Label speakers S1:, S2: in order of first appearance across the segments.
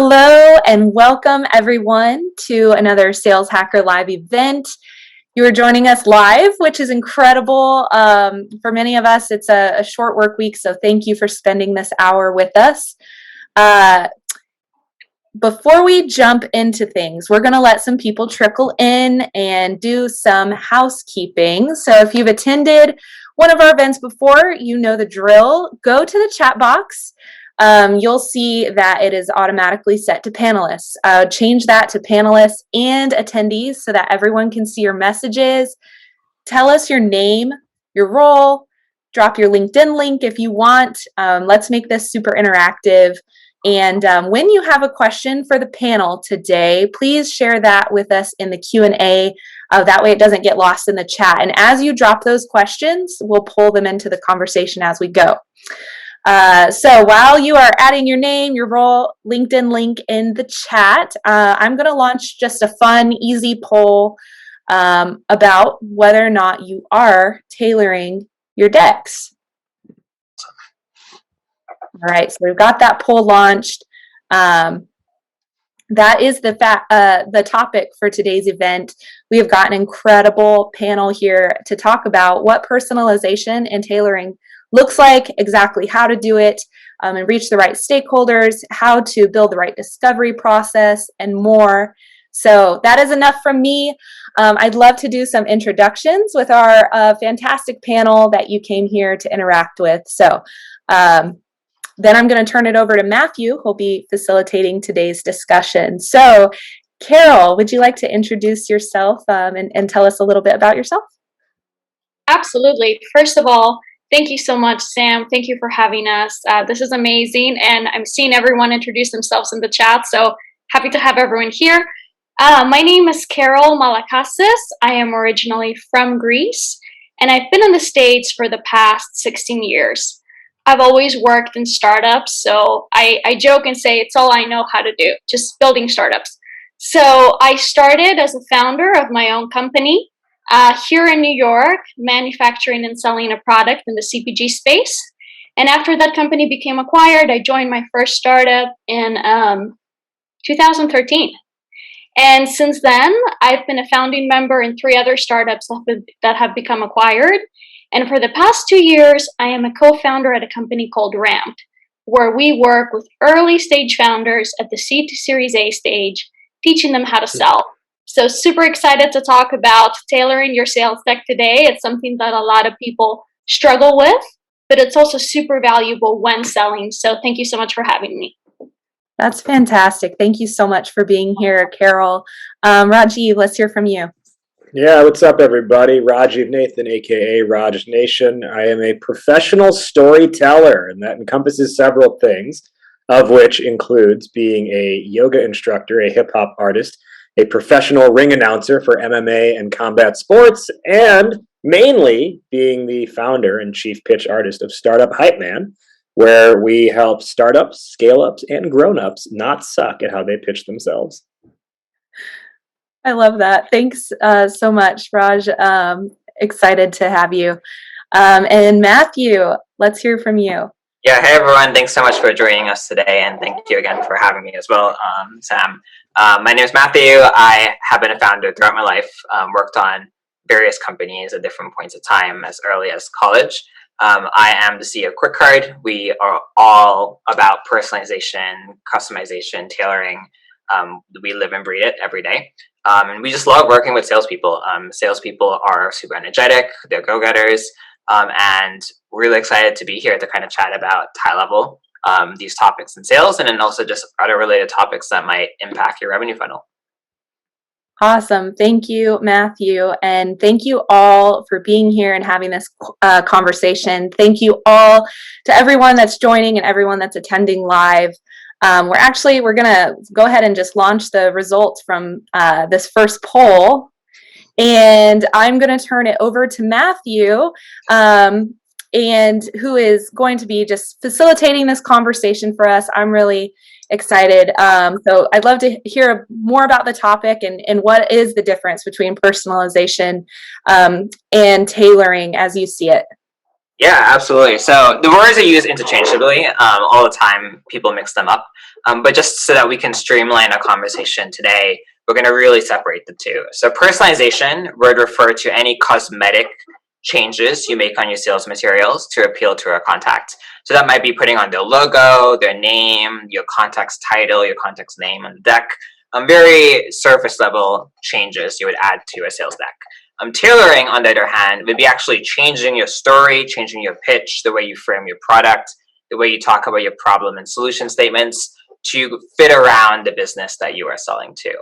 S1: Hello and welcome everyone to another Sales Hacker Live event. You are joining us live, which is incredible. For many of us, it's a short work week, so thank you for spending this hour with us. Before we jump into things, we're going to let some people trickle in and do some housekeeping. So if you've attended one of our events before, you know the drill. Go to the chat box. You'll see that it is automatically set to panelists. Change that to panelists and attendees so that everyone can see your messages. Tell us your name, your role, drop your LinkedIn link if you want. Let's make this super interactive. And when you have a question for the panel today, please share that with us in the Q&A. That way it doesn't get lost in the chat. And as you drop those questions, we'll pull them into the conversation as we go. So while you are adding your name, your role, LinkedIn link in the chat, I'm going to launch just a fun, easy poll about whether or not you are tailoring your decks. All right, so we've got that poll launched. That is the topic for today's event. We have got an incredible panel here to talk about what personalization and tailoring looks like, exactly how to do it, and reach the right stakeholders, how to build the right discovery process, and more. So that is enough from me. I'd love to do some introductions with our fantastic panel that you came here to interact with. So then I'm going to turn it over to Matthew, who'll be facilitating today's discussion. So Carol, would you like to introduce yourself and tell us a little bit about yourself?
S2: Absolutely. First of all, thank you so much, Sam. Thank you for having us. This is amazing, and I'm seeing everyone introduce themselves in the chat, so happy to have everyone here. My name is Carol Malakasis. I am originally from Greece, and I've been in the States for the past 16 years. I've always worked in startups, so I joke and say it's all I know how to do, just building startups. So I started as a founder of my own company here in New York, manufacturing and selling a product in the CPG space. And after that company became acquired, I joined my first startup in 2013. And since then, I've been a founding member in 3 other startups that have become acquired. And for the past 2 years, I am a co-founder at a company called Ramped, where we work with early stage founders at the seed to Series A stage, teaching them how to sell. So super excited to talk about tailoring your sales deck today. It's something that a lot of people struggle with, but it's also super valuable when selling. So thank you so much for having me.
S1: That's fantastic. Thank you so much for being here, Carol. Rajiv, let's hear from you.
S3: Yeah, what's up, everybody? Rajiv Nathan, aka Raj Nation. I am a professional storyteller, and that encompasses several things, of which includes being a yoga instructor, a hip hop artist, a professional ring announcer for MMA and combat sports, and mainly being the founder and chief pitch artist of Startup Hype Man, where we help startups, scale-ups, and grown-ups not suck at how they pitch themselves.
S1: I love that. Thanks so much, Raj. Excited to have you. And Matthew, let's hear from you.
S4: Yeah, hey everyone. Thanks so much for joining us today, and thank you again for having me as well, Sam. My name is Matthew. I have been a founder throughout my life, worked on various companies at different points of time as early as college. I am the CEO of QuickCard. We are all about personalization, customization, tailoring. We live and breathe it every day. And we just love working with salespeople. Salespeople are super energetic, they're go-getters, and we're really excited to be here to kind of chat about high level these topics in sales, and then also just other related topics that might impact your revenue funnel.
S1: Awesome. Thank you, Matthew. And thank you all for being here and having this conversation. Thank you all to everyone that's joining and everyone that's attending live. We're going to go ahead and just launch the results from this first poll. And I'm going to turn it over to Matthew, and who is going to be just facilitating this conversation for us. I'm really excited. So I'd love to hear more about the topic and what is the difference between personalization and tailoring as you see it.
S4: Yeah, absolutely. So the words are used interchangeably all the time. People mix them up. But just so that we can streamline our conversation today, we're going to really separate the two. So personalization would refer to any cosmetic changes you make on your sales materials to appeal to a contact. So that might be putting on their logo, their name, your contact's title, your contact's name on the deck. Very surface level changes you would add to a sales deck. Tailoring, on the other hand, would be actually changing your story, changing your pitch, the way you frame your product, the way you talk about your problem and solution statements to fit around the business that you are selling to.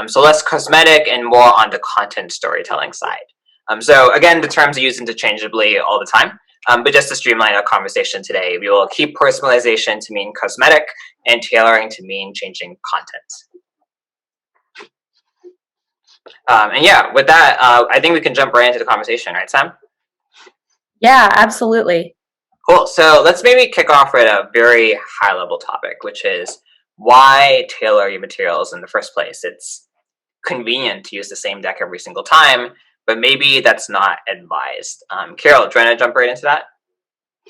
S4: So less cosmetic and more on the content storytelling side. So again, the terms are used interchangeably all the time. But just to streamline our conversation today, we will keep personalization to mean cosmetic and tailoring to mean changing content. And yeah, with that, I think we can jump right into the conversation, right, Sam?
S1: Yeah, absolutely.
S4: Cool. So let's maybe kick off with a very high level topic, which is why tailor your materials in the first place. It's convenient to use the same deck every single time, but maybe that's not advised. Carol, do you want to jump right into that?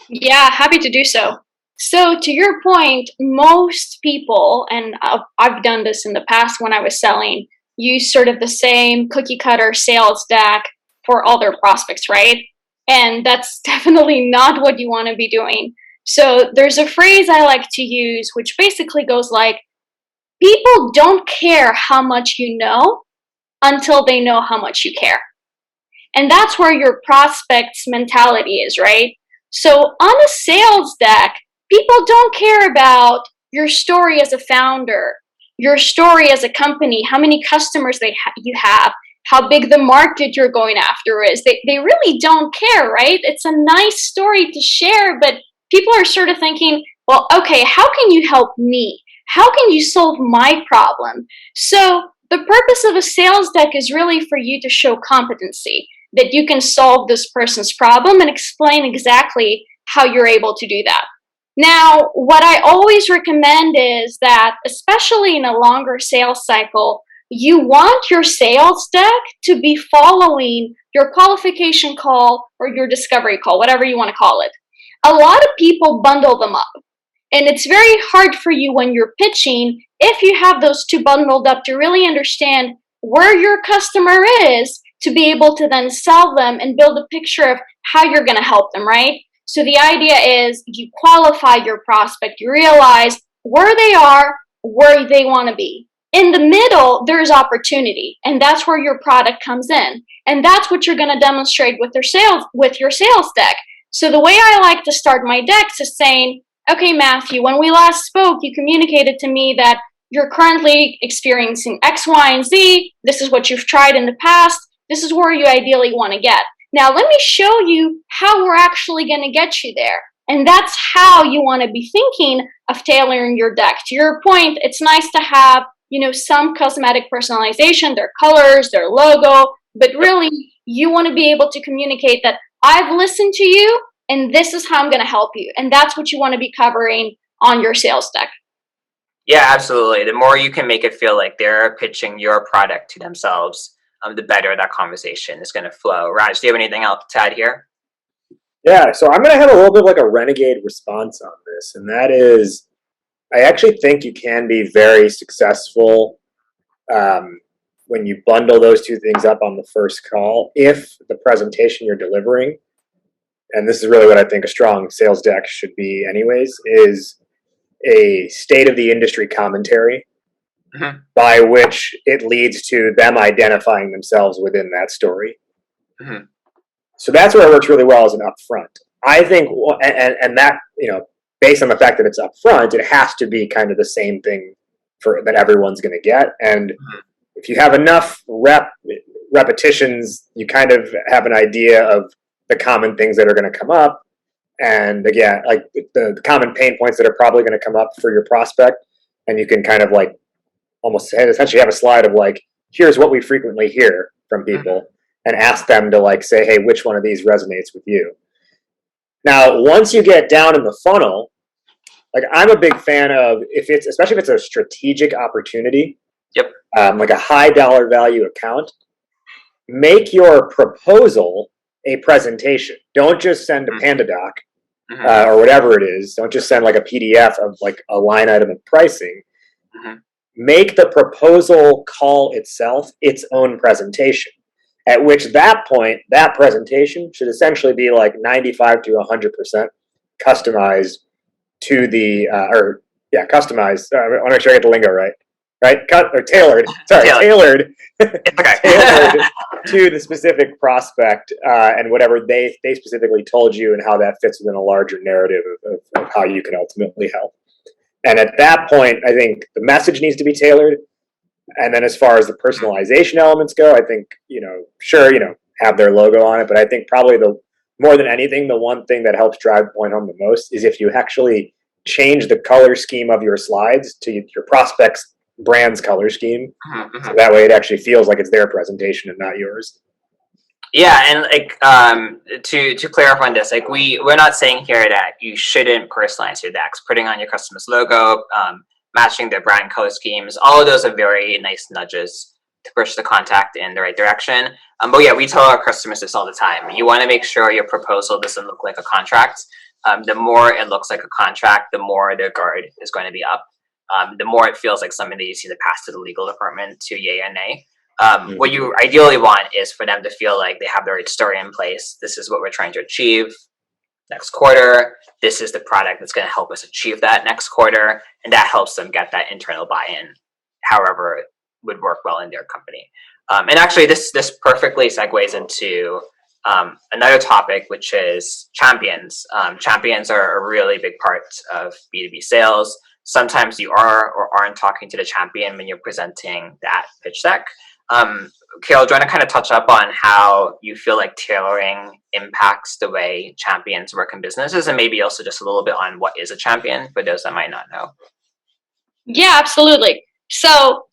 S2: Yeah, happy to do so. So, to your point, most people, and I've done this in the past when I was selling, use sort of the same cookie cutter sales deck for all their prospects, right? And that's definitely not what you want to be doing. So, there's a phrase I like to use, which basically goes like, people don't care how much you know until they know how much you care. And that's where your prospect's mentality is, right? So on a sales deck, people don't care about your story as a founder, your story as a company, how many customers you have, how big the market you're going after is. They really don't care, right? It's a nice story to share, but people are sort of thinking, well, okay, how can you help me? How can you solve my problem? So the purpose of a sales deck is really for you to show competency, that you can solve this person's problem and explain exactly how you're able to do that. Now, what I always recommend is that, especially in a longer sales cycle, you want your sales deck to be following your qualification call or your discovery call, whatever you want to call it. A lot of people bundle them up. And it's very hard for you when you're pitching, if you have those two bundled up, to really understand where your customer is to be able to then sell them and build a picture of how you're going to help them, right? So the idea is you qualify your prospect, you realize where they are, where they want to be. In the middle, there's opportunity, and that's where your product comes in. And that's what you're going to demonstrate with your sales deck. So the way I like to start my decks is saying, okay, Matthew, when we last spoke, you communicated to me that you're currently experiencing X, Y, and Z. This is what you've tried in the past. This is where you ideally want to get. Now, let me show you how we're actually going to get you there. And that's how you want to be thinking of tailoring your deck. To your point, it's nice to have, some cosmetic personalization, their colors, their logo, but really you want to be able to communicate that I've listened to you and this is how I'm going to help you. And that's what you want to be covering on your sales deck.
S4: Yeah, absolutely. The more you can make it feel like they're pitching your product to themselves, the better that conversation is going to flow. Raj, do you have anything else to add here?
S3: Yeah, so I'm going to have a little bit of like a renegade response on this, and that is, I actually think you can be very successful when you bundle those two things up on the first call, if the presentation you're delivering, and this is really what I think a strong sales deck should be anyways, is a state of the industry commentary by which it leads to them identifying themselves within that story. So that's where it works really well as an upfront. I think, and that, based on the fact that it's upfront, it has to be kind of the same thing that everyone's going to get. And if you have enough repetitions, you kind of have an idea of the common things that are going to come up. And again, like the common pain points that are probably going to come up for your prospect. And you can kind of like almost essentially have a slide of like, here's what we frequently hear from people, and ask them to like say, hey, which one of these resonates with you? Now, once you get down in the funnel, like I'm a big fan of, especially if it's a strategic opportunity, like a high dollar value account, make your proposal a presentation. Don't just send a Panda doc
S4: Mhm.
S3: or whatever it is. Don't just send like a PDF of like a line item of pricing.
S4: Mhm.
S3: Make the proposal call itself its own presentation. At which that point, that presentation should essentially be like 95 to 100% customized to the customized. I want to make sure I get the lingo right. Right, cut or tailored. Sorry, tailored,
S4: It's okay.
S3: tailored to the specific prospect and whatever they specifically told you, and how that fits within a larger narrative of how you can ultimately help. And at that point, I think the message needs to be tailored. And then as far as the personalization elements go, I think, sure, have their logo on it, but I think probably the more than anything, the one thing that helps drive the point home the most is if you actually change the color scheme of your slides to your prospect's brand's color scheme.
S4: Mhm.
S3: So that way it actually feels like it's their presentation and not yours.
S4: Yeah, and like to clarify on this, like we're not saying here that you shouldn't personalize your decks. Putting on your customer's logo, matching their brand color schemes, all of those are very nice nudges to push the contact in the right direction. But yeah, we tell our customers this all the time. You want to make sure your proposal doesn't look like a contract. The more it looks like a contract, the more their guard is going to be up. The more it feels like something that you see to pass to the legal department to yay and nay. What you ideally want is for them to feel like they have the right story in place. This is what we're trying to achieve next quarter. This is the product that's going to help us achieve that next quarter. And that helps them get that internal buy-in, however it would work well in their company. And actually, this perfectly segues into another topic, which is champions. Champions are a really big part of B2B sales. Sometimes you are or aren't talking to the champion when you're presenting that pitch deck. Carol, do you want to kind of touch up on how you feel like tailoring impacts the way champions work in businesses, and maybe also just a little bit on what is a champion for those that might not know?
S2: Yeah, absolutely. So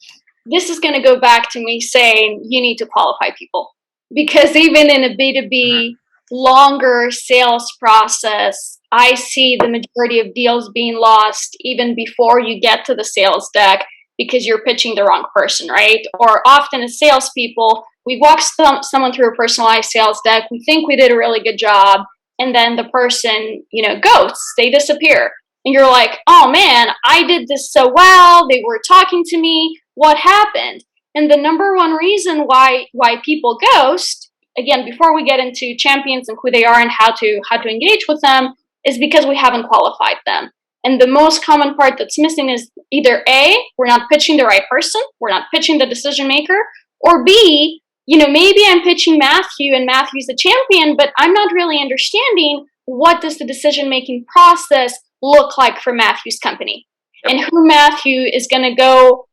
S2: this is going to go back to me saying you need to qualify people, because even in a B2B longer sales process, I see the majority of deals being lost even before you get to the sales deck because you're pitching the wrong person, right? Or often as salespeople, we walk someone through a personalized sales deck, we think we did a really good job, and then the person, ghosts, they disappear. And you're like, oh man, I did this so well, they were talking to me, what happened? And the number one reason why people ghost, again, before we get into champions and who they are and how to engage with them, is because we haven't qualified them. And the most common part that's missing is either A, we're not pitching the right person, we're not pitching the decision maker, or B, maybe I'm pitching Matthew and Matthew's the champion, but I'm not really understanding what does the decision-making process look like for Matthew's company, and who Matthew is going to go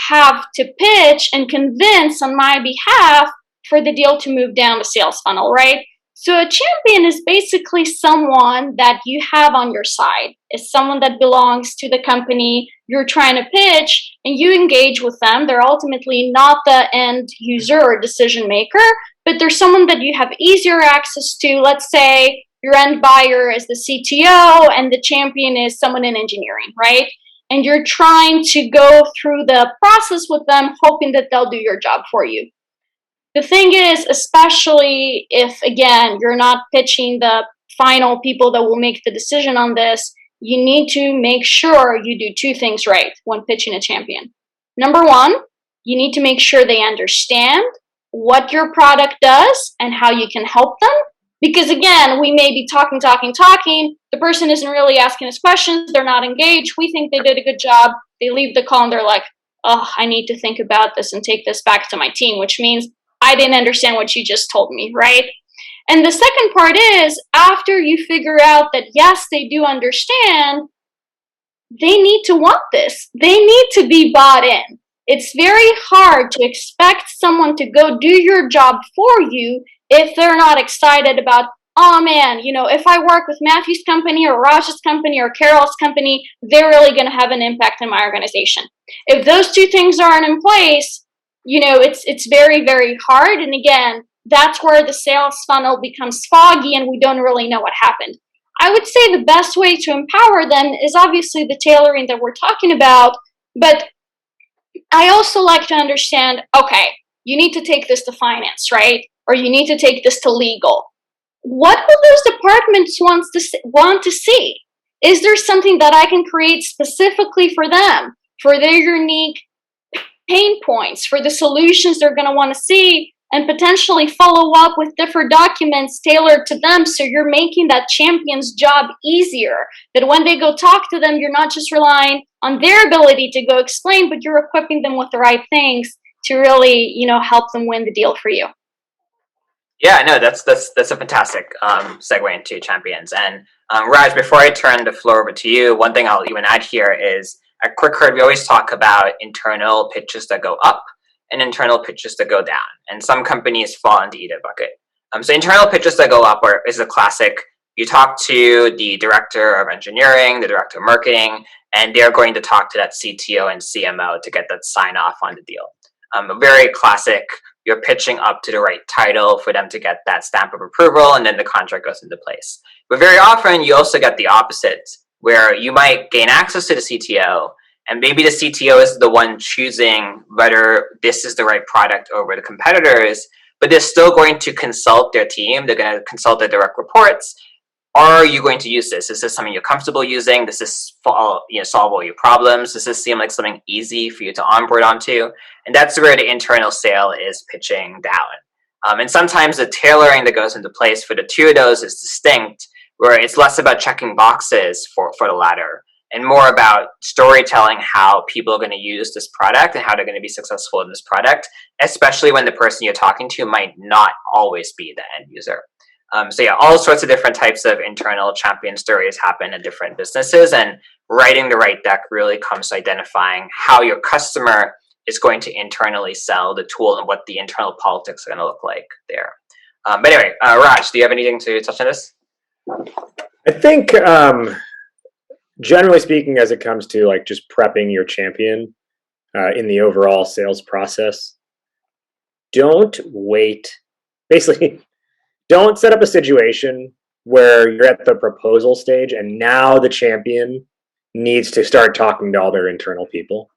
S2: have to pitch and convince on my behalf for the deal to move down the sales funnel, right? So a champion is basically someone that you have on your side. It's someone that belongs to the company you're trying to pitch, and you engage with them. They're ultimately not the end user or decision maker, but they're someone that you have easier access to. Let's say your end buyer is the CTO and the champion is someone in engineering, right? And you're trying to go through the process with them, hoping that they'll do your job for you. The thing is, especially if, again, you're not pitching the final people that will make the decision on this, you need to make sure you do two things right when pitching a champion. Number one, you need to make sure they understand what your product does and how you can help them. Because again, we may be talking. The person isn't really asking us questions. They're not engaged. We think they did a good job. They leave the call and they're like, oh, I need to think about this and take this back to my team, which means I didn't understand what you just told me, right? And the second part is, after you figure out that, yes, they do understand, they need to want this. They need to be bought in. It's very hard to expect someone to go do your job for you if they're not excited about, oh man, if I work with Matthew's company or Raj's company or Carol's company, they're really going to have an impact in my organization. If those two things aren't in place, it's very, very hard. And again, that's where the sales funnel becomes foggy and we don't really know what happened. I would say the best way to empower them is obviously the tailoring that we're talking about, but I also like to understand, okay, you need to take this to finance, right? Or you need to take this to legal. what will those departments want to see? Is there something that I can create specifically for them, for their unique pain points, for the solutions they're going to want to see, and potentially follow up with different documents tailored to them, so you're making that champion's job easier, that when they go talk to them, you're not just relying on their ability to go explain, but you're equipping them with the right things to really, help them win the deal for you.
S4: Yeah, no, that's a fantastic segue into champions. And Raj, before I turn the floor over to you, one thing I'll even add here is at Quick Herd, we always talk about internal pitches that go up and internal pitches that go down. And some companies fall into either bucket. So internal pitches that go up is a classic. You talk to the director of engineering, the director of marketing, and they're going to talk to that CTO and CMO to get that sign off on the deal. A very classic, you're pitching up to the right title for them to get that stamp of approval, and then the contract goes into place. But very often, you also get the opposite, where you might gain access to the CTO, and maybe the CTO is the one choosing whether this is the right product over the competitors, but they're still going to consult their team, they're going to consult their direct reports. Are you going to use this? Is this something you're comfortable using? Does this solve all your problems? Does this seem like something easy for you to onboard onto? And that's where the internal sale is pitching down. And sometimes the tailoring that goes into place for the two of those is distinct, where it's less about checking boxes for the latter and more about storytelling how people are going to use this product and how they're going to be successful in this product, especially when the person you're talking to might not always be the end user. So yeah, all sorts of different types of internal champion stories happen in different businesses, and writing the right deck really comes to identifying how your customer is going to internally sell the tool and what the internal politics are going to look like there. But anyway, Raj, do you have anything to touch on this?
S3: I think, generally speaking, as it comes to like just prepping your champion in the overall sales process, don't wait. Basically, don't set up a situation where you're at the proposal stage and now the champion needs to start talking to all their internal people,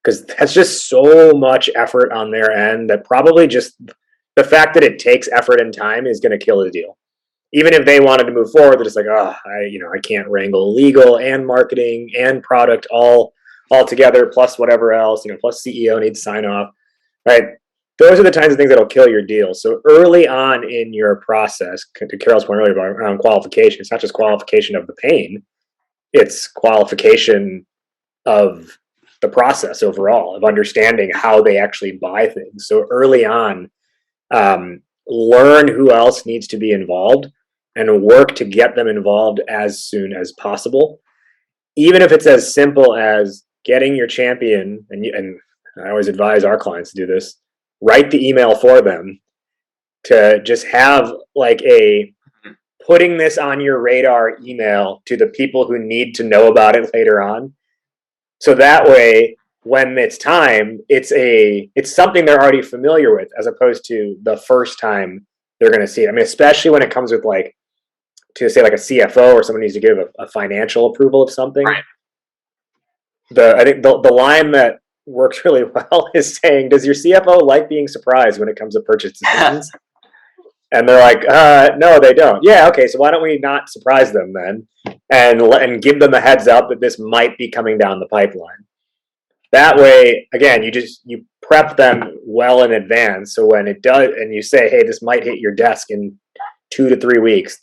S3: because that's just so much effort on their end that probably just the fact that it takes effort and time is going to kill the deal. Even if they wanted to move forward, they're just like, oh, I can't wrangle legal and marketing and product all together, plus whatever else, plus CEO needs to sign off, right? Those are the kinds of things that'll kill your deal. So early on in your process, to Carol's point earlier about around qualification, it's not just qualification of the pain, it's qualification of the process overall, of understanding how they actually buy things. So early on, learn who else needs to be involved and work to get them involved as soon as possible. Even if it's as simple as getting your champion, and I always advise our clients to do this, write the email for them, to just have like a putting this on your radar email to the people who need to know about it later on. So that way, when it's time, it's something they're already familiar with, as opposed to the first time they're going to see it. I mean, especially when it comes with like, to say like a CFO or someone needs to give a financial approval of something.
S4: Right.
S3: I think the line that works really well is saying, does your CFO like being surprised when it comes to purchase decisions? And they're like, no, they don't. Yeah, okay, so why don't we not surprise them then, and give them a heads up that this might be coming down the pipeline. That way, again, you prep them well in advance, so when it does, and you say, hey, this might hit your desk in 2 to 3 weeks,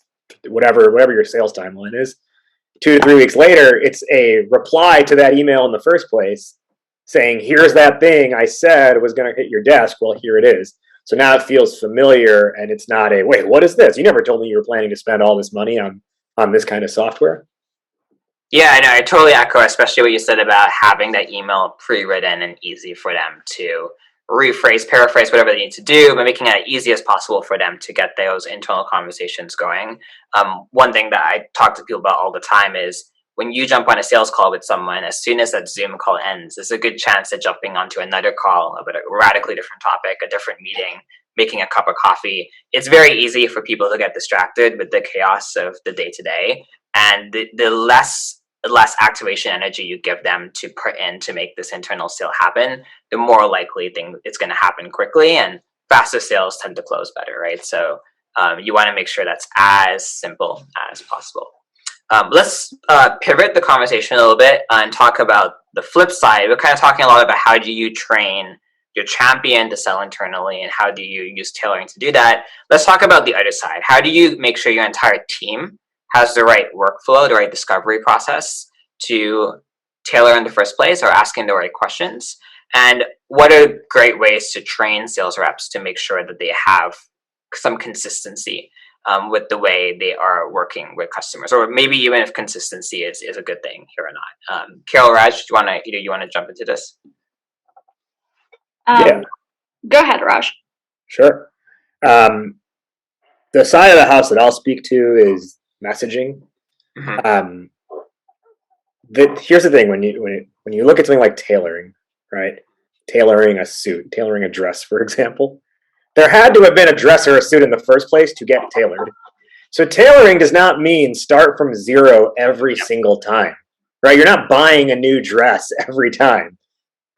S3: whatever your sales timeline is, 2 to 3 weeks later, it's a reply to that email in the first place saying, here's that thing I said was going to hit your desk. Well, here it is. So now it feels familiar, and it's not a, wait, what is this? You never told me you were planning to spend all this money on this kind of software.
S4: Yeah, I know. I totally echo, especially what you said about having that email pre-written and easy for them to rephrase, paraphrase, whatever they need to do, but making it as easy as possible for them to get those internal conversations going. One thing that I talk to people about all the time is when you jump on a sales call with someone, as soon as that Zoom call ends, there's a good chance that jumping onto another call about a radically different topic, a different meeting, making a cup of coffee. It's very easy for people to get distracted with the chaos of the day-to-day. And the less activation energy you give them to put in to make this internal sale happen, the more likely it's going to happen quickly, and faster sales tend to close better, right? So You want to make sure that's as simple as possible. Let's pivot the conversation a little bit and talk about the flip side. We're kind of talking a lot about how do you train your champion to sell internally and how do you use tailoring to do that. Let's talk about the other side. How do you make sure your entire team has the right workflow, the right discovery process to tailor in the first place, or asking the right questions? And what are great ways to train sales reps to make sure that they have some consistency with the way they are working with customers, or maybe even if consistency is a good thing here or not. Carol, Raj, do you want to jump into this?
S3: Yeah.
S2: Go ahead, Raj.
S3: Sure. The side of the house that I'll speak to is messaging.
S4: Mm-hmm.
S3: Here's the thing: when you look at something like tailoring, right? Tailoring a suit, tailoring a dress, for example, there had to have been a dress or a suit in the first place to get tailored. So tailoring does not mean start from zero every single time, right? You're not buying a new dress every time,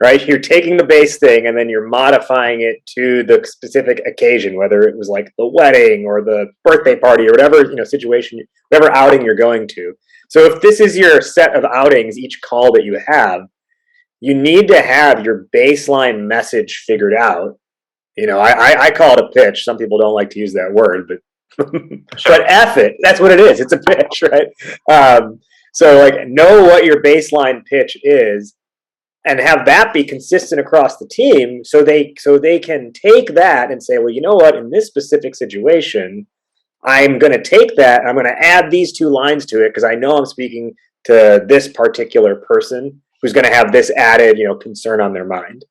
S3: right? You're taking the base thing and then you're modifying it to the specific occasion, whether it was like the wedding or the birthday party or whatever, situation, whatever outing you're going to. So if this is your set of outings, each call that you have, you need to have your baseline message figured out. I call it a pitch. Some people don't like to use that word, but but F it. That's what it is. It's a pitch, right? So like know what your baseline pitch is and have that be consistent across the team so they can take that and say, well, you know what, in this specific situation, I'm going to take that, I'm going to add these 2 lines to it because I know I'm speaking to this particular person who's going to have this added, concern on their mind.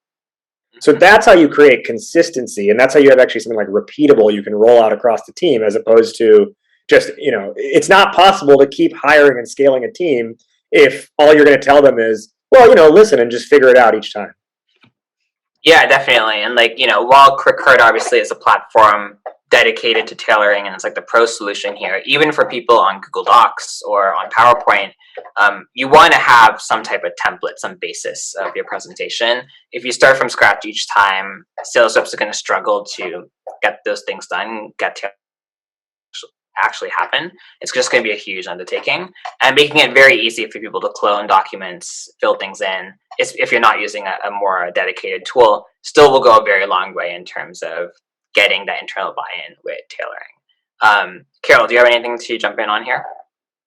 S3: So that's how you create consistency, and that's how you have actually something like repeatable you can roll out across the team, as opposed to just, it's not possible to keep hiring and scaling a team if all you're going to tell them is, well, listen and just figure it out each time.
S4: Yeah, definitely. And while Cricut obviously is a platform dedicated to tailoring and it's like the pro solution here, even for people on Google Docs or on PowerPoint, you want to have some type of template, some basis of your presentation. If you start from scratch each time, sales reps are going to struggle to get those things done, get to actually happen. It's just going to be a huge undertaking, and making it very easy for people to clone documents, fill things in, if you're not using a more dedicated tool, still will go a very long way in terms of getting that internal buy-in with tailoring. Carol, do you have anything to jump in on here?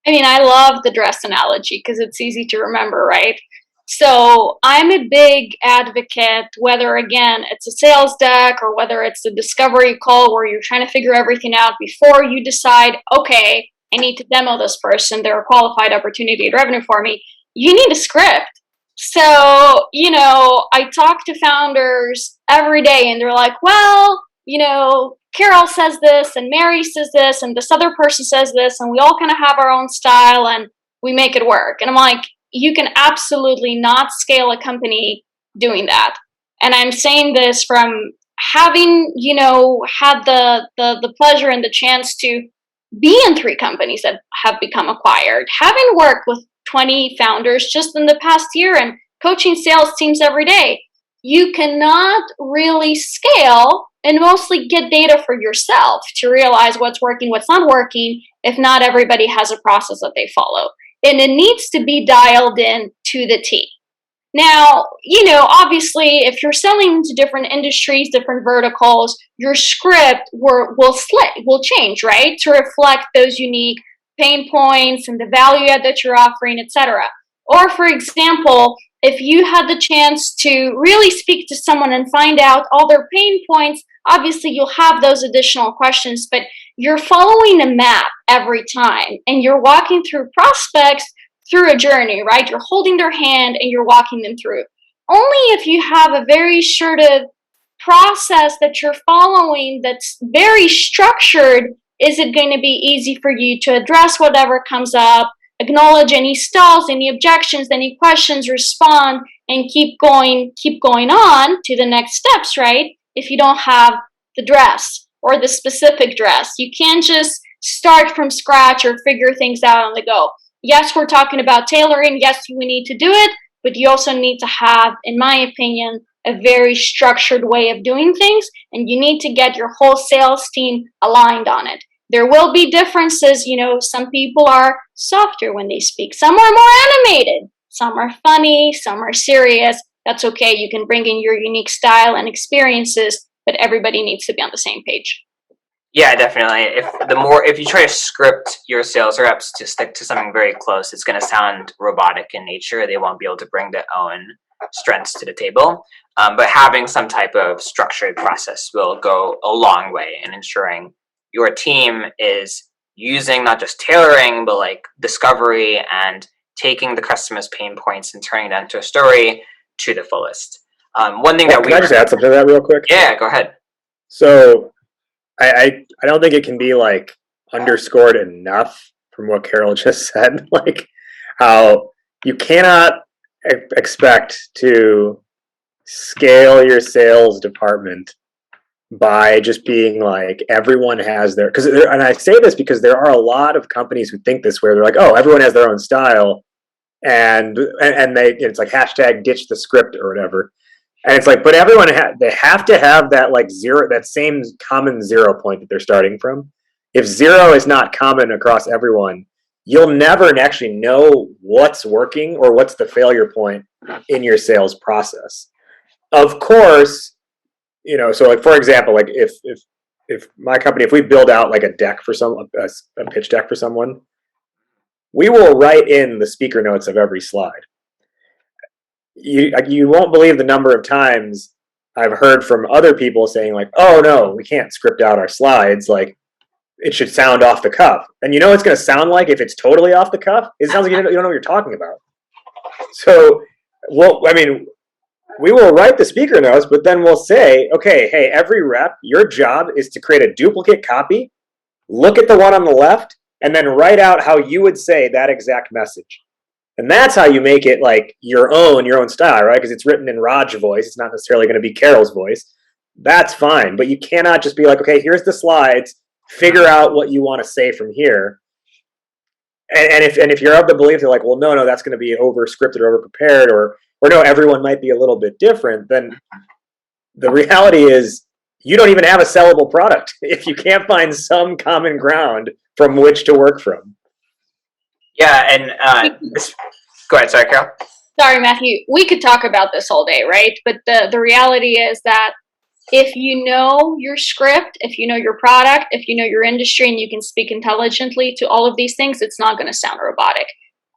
S2: I mean, I love the dress analogy because it's easy to remember, right? So I'm a big advocate, whether, again, it's a sales deck or whether it's a discovery call where you're trying to figure everything out before you decide, okay, I need to demo this person, they're a qualified opportunity at revenue for me. You need a script. So, I talk to founders every day and they're like, well, Carol says this and Mary says this and this other person says this and we all kind of have our own style and we make it work. And I'm like, you can absolutely not scale a company doing that. And I'm saying this from having, had the pleasure and the chance to be in 3 companies that have become acquired, having worked with 20 founders just in the past year and coaching sales teams every day. You cannot really scale and mostly get data for yourself to realize what's working, what's not working, if not everybody has a process that they follow. And it needs to be dialed in to the T. Now, obviously, if you're selling to different industries, different verticals, your script will change, right? To reflect those unique pain points and the value add that you're offering, etc. Or, for example, if you had the chance to really speak to someone and find out all their pain points, obviously you'll have those additional questions, but you're following a map every time and you're walking through prospects through a journey, right? You're holding their hand and you're walking them through. Only if you have a very sort of process that you're following that's very structured is it going to be easy for you to address whatever comes up, acknowledge any stalls, any objections, any questions, respond, and keep going on to the next steps, right? If you don't have the dress or the specific dress. You can't just start from scratch or figure things out on the go. Yes, we're talking about tailoring. Yes, we need to do it, but you also need to have, in my opinion, a very structured way of doing things, and you need to get your whole sales team aligned on it. There will be differences. Some people are softer when they speak. Some are more animated. Some are funny. Some are serious. That's okay. You can bring in your unique style and experiences, but everybody needs to be on the same page.
S4: Yeah, definitely. If you try to script your sales reps to stick to something very close, it's going to sound robotic in nature. They won't be able to bring their own strengths to the table. But having some type of structured process will go a long way in ensuring your team is using not just tailoring, but like discovery and taking the customer's pain points and turning that into a story to the fullest. One thing that
S3: Can I just add something to that real quick?
S4: Yeah, go ahead.
S3: So I don't think it can be like underscored enough from what Carol just said, like how you cannot expect to scale your sales department by just being like everyone has their, and I say this because there are a lot of companies who think this, where they're like, oh, everyone has their own style, and it's like hashtag ditch the script or whatever. And it's like, but everyone they have to have that like that same common 0 point that they're starting from. If 0 is not common across everyone, you'll never actually know what's working or what's the failure point in your sales process. Of course, so like, for example, like if my company, if we build out like a deck for a pitch deck for someone, we will write in the speaker notes of every slide. You won't believe the number of times I've heard from other people saying like, oh no, we can't script out our slides, like it should sound off the cuff. And you know it's going to sound like if it's totally off the cuff? It sounds like you don't know what you're talking about. So, we will write the speaker notes, but then we'll say, okay, hey, every rep, your job is to create a duplicate copy, look at the one on the left, and then write out how you would say that exact message. And that's how you make it like your own style, right? Because it's written in Raj voice. It's not necessarily going to be Carol's voice. That's fine. But you cannot just be like, okay, here's the slides. Figure out what you want to say from here. And if you're of the belief they're like, well, no, that's going to be over scripted or over prepared, or no, everyone might be a little bit different, then the reality is you don't even have a sellable product if you can't find some common ground from which to work from.
S4: Yeah, and go ahead, sorry, Carol.
S2: Sorry, Matthew. We could talk about this all day, right? But the reality is that if you know your script, if you know your product, if you know your industry, and you can speak intelligently to all of these things, it's not going to sound robotic.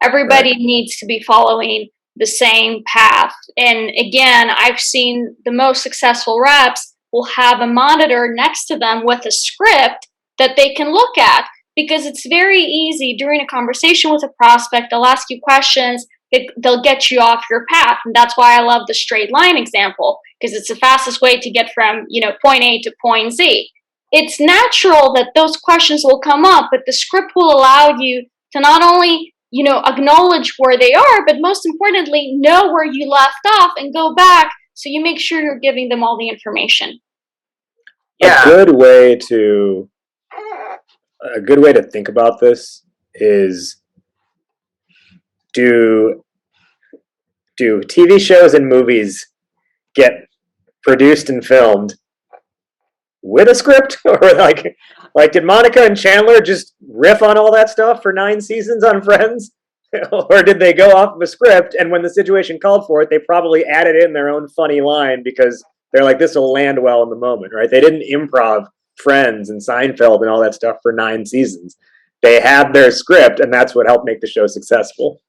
S2: Everybody
S3: Right.
S2: needs to be following the same path. And again, I've seen the most successful reps will have a monitor next to them with a script that they can look at, because it's very easy during a conversation with a prospect. They'll ask you questions. They'll get you off your path. And that's why I love the straight line example, because it's the fastest way to get from, point A to point Z. It's natural that those questions will come up, but the script will allow you to not only, acknowledge where they are, but most importantly, know where you left off and go back, so you make sure you're giving them all the information.
S4: Yeah.
S3: A good way to think about this is, do TV shows and movies get produced and filmed with a script, or like did Monica and Chandler just riff on all that stuff for 9 seasons on Friends? Or did they go off of a script, and when the situation called for it, they probably added in their own funny line because they're like, this will land well in the moment, right? They didn't improv Friends and Seinfeld and all that stuff for 9 seasons. They had their script, and that's what helped make the show successful.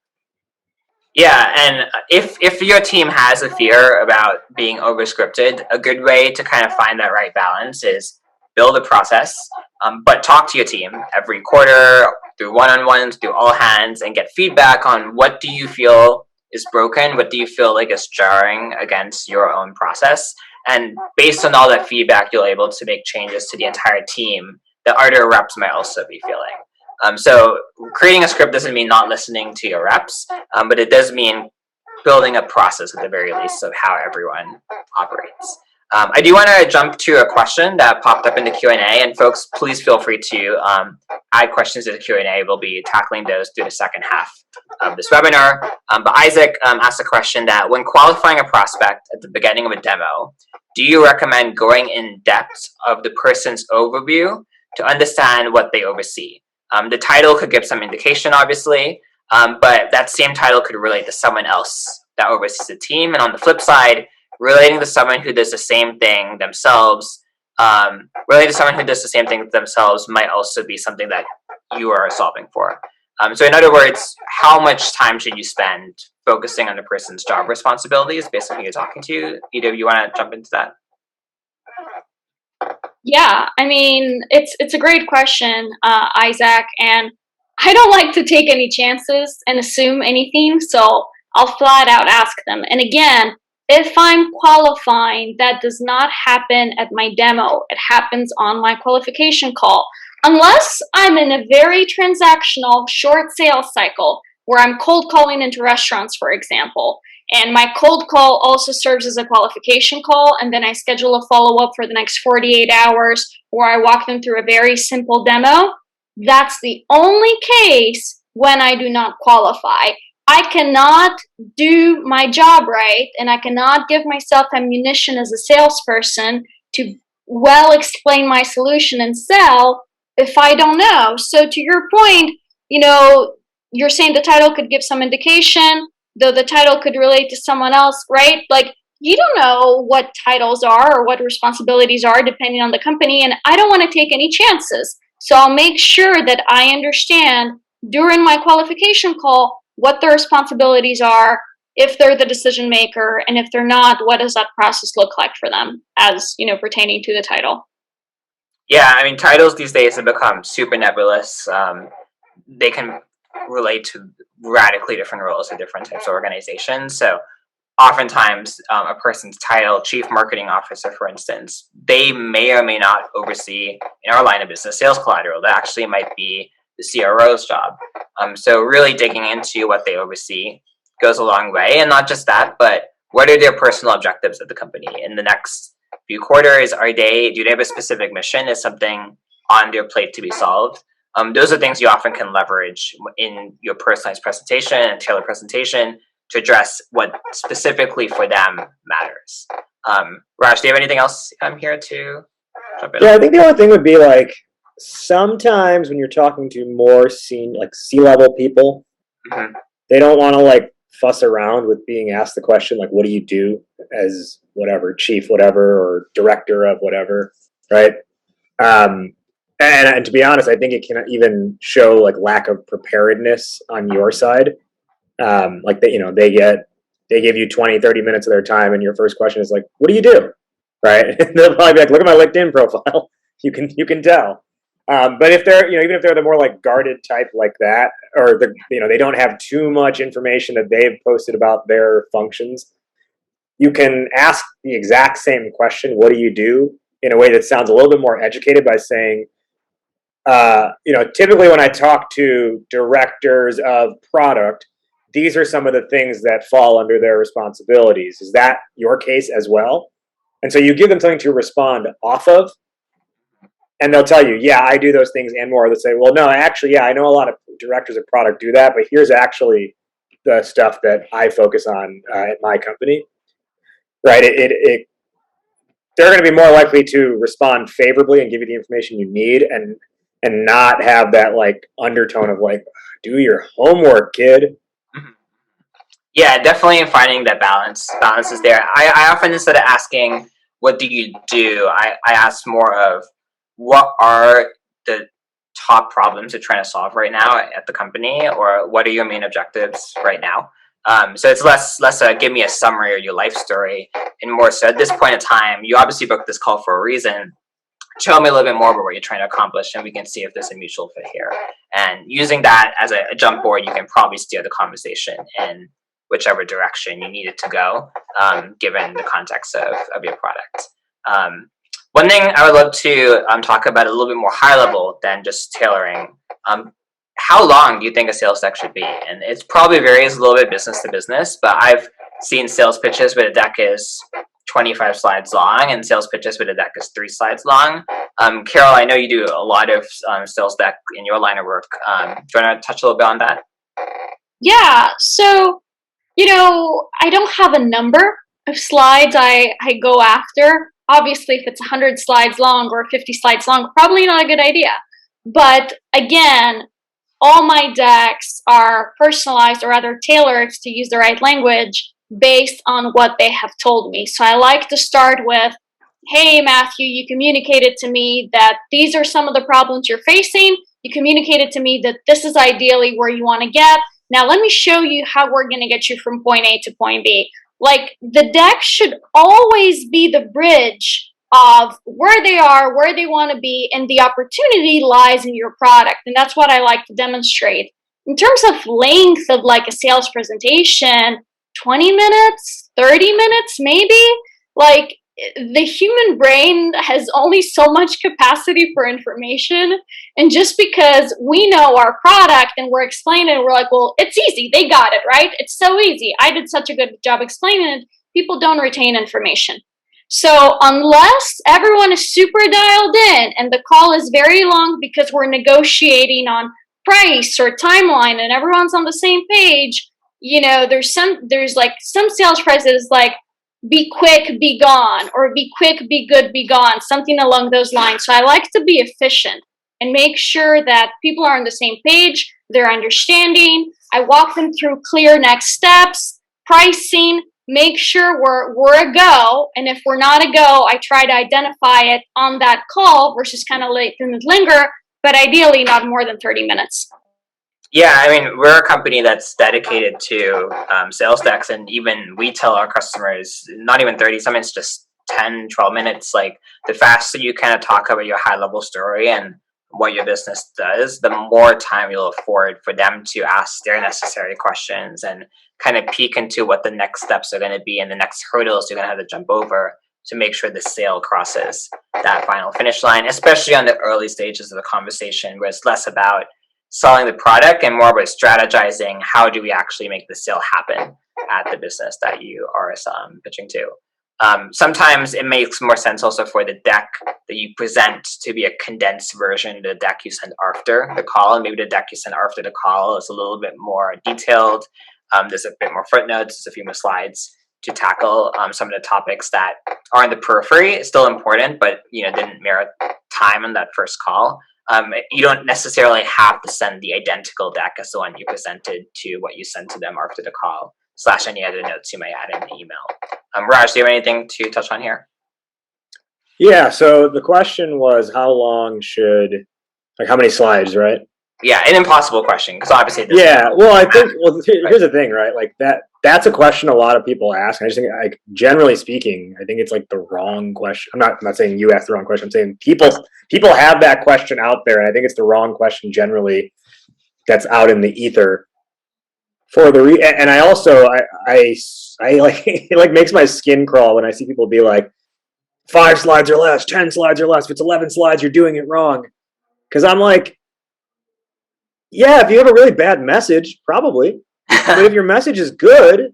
S4: Yeah, and if your team has a fear about being overscripted, a good way to kind of find that right balance is build a process, but talk to your team every quarter, through one-on-ones, through all hands, and get feedback on what do you feel is broken, what do you feel like is jarring against your own process. And based on all that feedback, you'll be able to make changes to the entire team that other reps might also be feeling. So creating a script doesn't mean not listening to your reps, but it does mean building a process at the very least of how everyone operates. I do want to jump to a question that popped up in the Q&A, and folks, please feel free to add questions to the Q&A. We'll be tackling those through the second half of this webinar. But Isaac asked a question that when qualifying a prospect at the beginning of a demo, do you recommend going in depth of the person's overview to understand what they oversee? The title could give some indication, obviously, but that same title could relate to someone else that oversees the team. And on the flip side, relating to someone who does the same thing themselves, might also be something that you are solving for. So in other words, how much time should you spend focusing on the person's job responsibilities based on who you're talking to? Either of you want to jump into that?
S2: Yeah, I mean, it's a great question, Isaac, and I don't like to take any chances and assume anything, so I'll flat out ask them. And again, if I'm qualifying, that does not happen at my demo. It happens on my qualification call. Unless I'm in a very transactional, short sales cycle where I'm cold calling into restaurants, for example, and my cold call also serves as a qualification call, and then I schedule a follow-up for the next 48 hours where I walk them through a very simple demo. That's the only case when I do not qualify. I cannot do my job right, and I cannot give myself ammunition as a salesperson to well explain my solution and sell if I don't know. So to your point, you're saying the title could give some indication, though the title could relate to someone else, right? Like, you don't know what titles are or what responsibilities are depending on the company, and I don't want to take any chances. So I'll make sure that I understand during my qualification call what their responsibilities are, if they're the decision maker, and if they're not, what does that process look like for them as, pertaining to the title.
S4: Yeah, I mean, titles these days have become super nebulous. They can relate to radically different roles in different types of organizations. So oftentimes a person's title, chief marketing officer, for instance, they may or may not oversee, in our line of business, sales collateral. That actually might be the CRO's job. So really digging into what they oversee goes a long way. And not just that, but what are their personal objectives at the company in the next few quarters? Do they have a specific mission? Is something on their plate to be solved? Those are things you often can leverage in your personalized presentation and tailored presentation to address what specifically for them matters. Raj, do you have anything else here to jump in?
S3: Yeah, I think the only thing would be like sometimes when you're talking to more C-level people,
S4: Mm-hmm.
S3: they don't want to like fuss around with being asked the question like, what do you do as whatever, chief whatever, or director of whatever, right? And to be honest, I think it can even show like lack of preparedness on your side. Like they give you 20, 30 minutes of their time, and your first question is like, what do you do? Right? And they'll probably be like, look at my LinkedIn profile. You can tell. But if they're, even if they're the more like guarded type like that, or they don't have too much information that they've posted about their functions, you can ask the exact same question, what do you do, in a way that sounds a little bit more educated by saying, typically when I talk to directors of product, these are some of the things that fall under their responsibilities. Is that your case as well? And so you give them something to respond off of, and they'll tell you, yeah, I do those things and more. They'll say, well, no, actually, yeah, I know a lot of directors of product do that, but here's actually the stuff that I focus on at my company. Right? They're going to be more likely to respond favorably and give you the information you need, and not have that like undertone of like, do your homework, kid.
S4: Yeah, definitely finding that balance is there. I often, instead of asking what do you do, I ask more of what are the top problems you're trying to solve right now at the company, or what are your main objectives right now. So it's less give me a summary or your life story, and more so at this point in time, you obviously booked this call for a reason. Tell me a little bit more about what you're trying to accomplish, and we can see if there's a mutual fit here. And using that as a jump board, you can probably steer the conversation in whichever direction you need it to go, given the context of your product. One thing I would love to talk about a little bit more high level than just tailoring. How long do you think a sales deck should be? And it probably varies a little bit business to business, but I've seen sales pitches where the deck is 25 slides long, and sales pitches with a deck is 3 slides long. Carol, I know you do a lot of sales deck in your line of work. Do you want to touch a little bit on that?
S2: Yeah, so, I don't have a number of slides I go after. Obviously, if it's 100 slides long or 50 slides long, probably not a good idea. But again, all my decks are personalized or rather tailored, to use the right language, based on what they have told me. So I like to start with, hey, Matthew, you communicated to me that these are some of the problems you're facing. You communicated to me that this is ideally where you want to get. Now, let me show you how we're going to get you from point A to point B. Like, the deck should always be the bridge of where they are, where they want to be, and the opportunity lies in your product. And that's what I like to demonstrate. In terms of length of like a sales presentation, 20 minutes, 30 minutes, maybe? Like, the human brain has only so much capacity for information. And just because we know our product and we're explaining it, we're like, well, it's easy. They got it, right? It's so easy. I did such a good job explaining it. People don't retain information. So unless everyone is super dialed in and the call is very long because we're negotiating on price or timeline and everyone's on the same page, there's like some sales phrases like be quick, be gone, or be quick, be good, be gone, something along those lines. So I like to be efficient and make sure that people are on the same page, they're understanding. I walk them through clear next steps, pricing, make sure we're a go. And if we're not a go, I try to identify it on that call versus kind of let them linger, but ideally not more than 30 minutes.
S4: Yeah, I mean, we're a company that's dedicated to sales decks, and even we tell our customers not even 30, sometimes just 10, 12 minutes. Like, the faster you kind of talk about your high level story and what your business does, the more time you'll afford for them to ask their necessary questions and kind of peek into what the next steps are going to be and the next hurdles you're going to have to jump over to make sure the sale crosses that final finish line, especially on the early stages of the conversation where it's less about selling the product and more about strategizing how do we actually make the sale happen at the business that you are pitching to. Sometimes it makes more sense also for the deck that you present to be a condensed version of the deck you send after the call, and maybe the deck you send after the call is a little bit more detailed. There's a bit more footnotes, there's a few more slides to tackle some of the topics that are in the periphery. It's still important, but didn't merit time on that first call. You don't necessarily have to send the identical deck as the one you presented to what you sent to them after the call, / any other notes you may add in the email. Raj, do you have anything to touch on here?
S3: Yeah, so the question was how long should, like how many slides, right?
S4: Yeah, an impossible question, because obviously
S3: here's the thing, right? Like that's a question a lot of people ask. I just think, like, generally speaking, I think it's like the wrong question. I'm not saying you asked the wrong question. I'm saying people have that question out there, and I think it's the wrong question generally that's out in the ether. And I also I like it like makes my skin crawl when I see people be like 5 slides or less, 10 slides or less. If it's 11 slides, you're doing it wrong. Because I'm like, yeah, if you have a really bad message, probably. But if your message is good,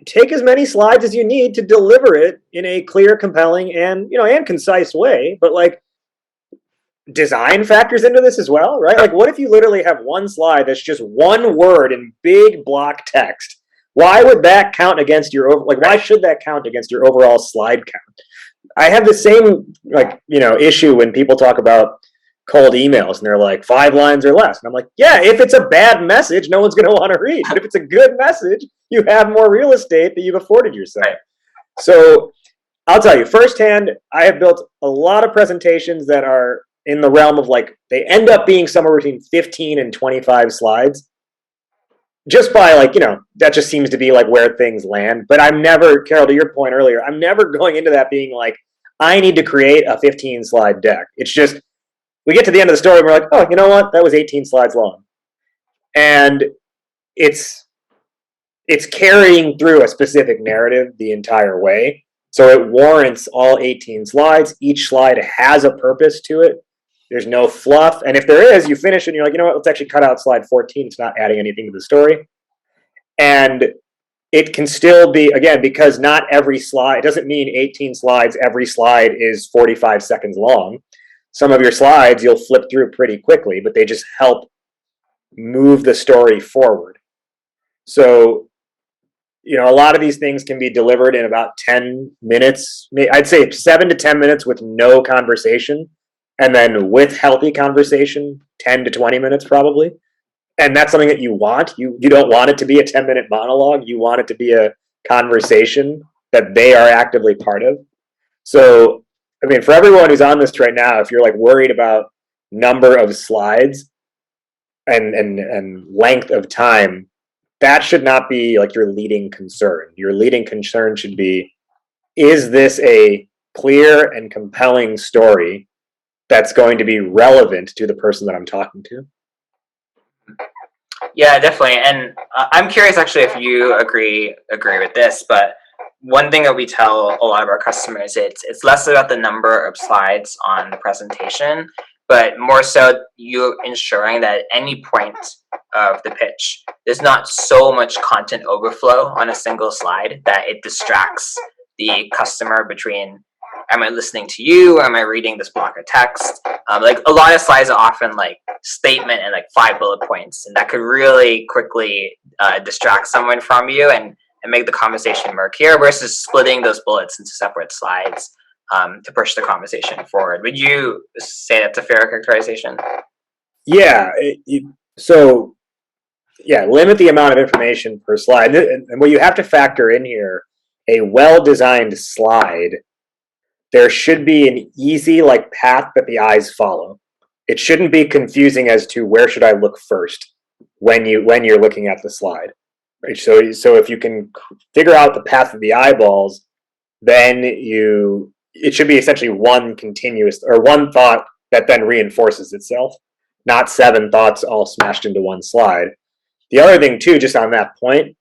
S3: take as many slides as you need to deliver it in a clear, compelling, and concise way. But like, design factors into this as well, right? Like, what if you literally have one slide that's just one word in big block text? Why would that count against your why should that count against your overall slide count? I have the same issue when people talk about cold emails and they're like 5 lines or less. And I'm like, yeah, if it's a bad message, no one's going to want to read. But if it's a good message, you have more real estate that you've afforded yourself. So I'll tell you firsthand, I have built a lot of presentations that are in the realm of like, they end up being somewhere between 15 and 25 slides. Just by that just seems to be like where things land. But I'm never, Carol, to your point earlier, I'm never going into that being like, I need to create a 15 slide deck. It's just, we get to the end of the story and we're like, oh, you know what? That was 18 slides long. And it's carrying through a specific narrative the entire way. So it warrants all 18 slides. Each slide has a purpose to it. There's no fluff. And if there is, you finish and you're like, you know what? Let's actually cut out slide 14. It's not adding anything to the story. And it can still be, again, because not every slide, it doesn't mean 18 slides, every slide is 45 seconds long. Some of your slides you'll flip through pretty quickly, but they just help move the story forward. So, a lot of these things can be delivered in about 10 minutes. I'd say 7 to 10 minutes with no conversation, and then with healthy conversation, 10 to 20 minutes probably. And that's something that you want. You don't want it to be a 10-minute monologue. You want it to be a conversation that they are actively part of. So, I mean, for everyone who's on this right now, if you're like worried about number of slides and length of time, that should not be like your leading concern. Your leading concern should be, is this a clear and compelling story that's going to be relevant to the person that I'm talking to?
S4: Yeah, definitely. And I'm curious actually if you agree with this, but one thing that we tell a lot of our customers, it's less about the number of slides on the presentation, but more so you ensuring that at any point of the pitch, there's not so much content overflow on a single slide that it distracts the customer between, am I listening to you or am I reading this block of text? Like a lot of slides are often like statement and like 5 bullet points, and that could really quickly distract someone from you and make the conversation murkier versus splitting those bullets into separate slides to push the conversation forward. Would you say that's a fair characterization?
S3: Yeah. Limit the amount of information per slide. And what you have to factor in here, a well-designed slide, there should be an easy like path that the eyes follow. It shouldn't be confusing as to where should I look first when you're looking at the slide. Right? So if you can figure out the path of the eyeballs, then it should be essentially one continuous or one thought that then reinforces itself, not 7 thoughts all smashed into one slide. The other thing too, just on that point,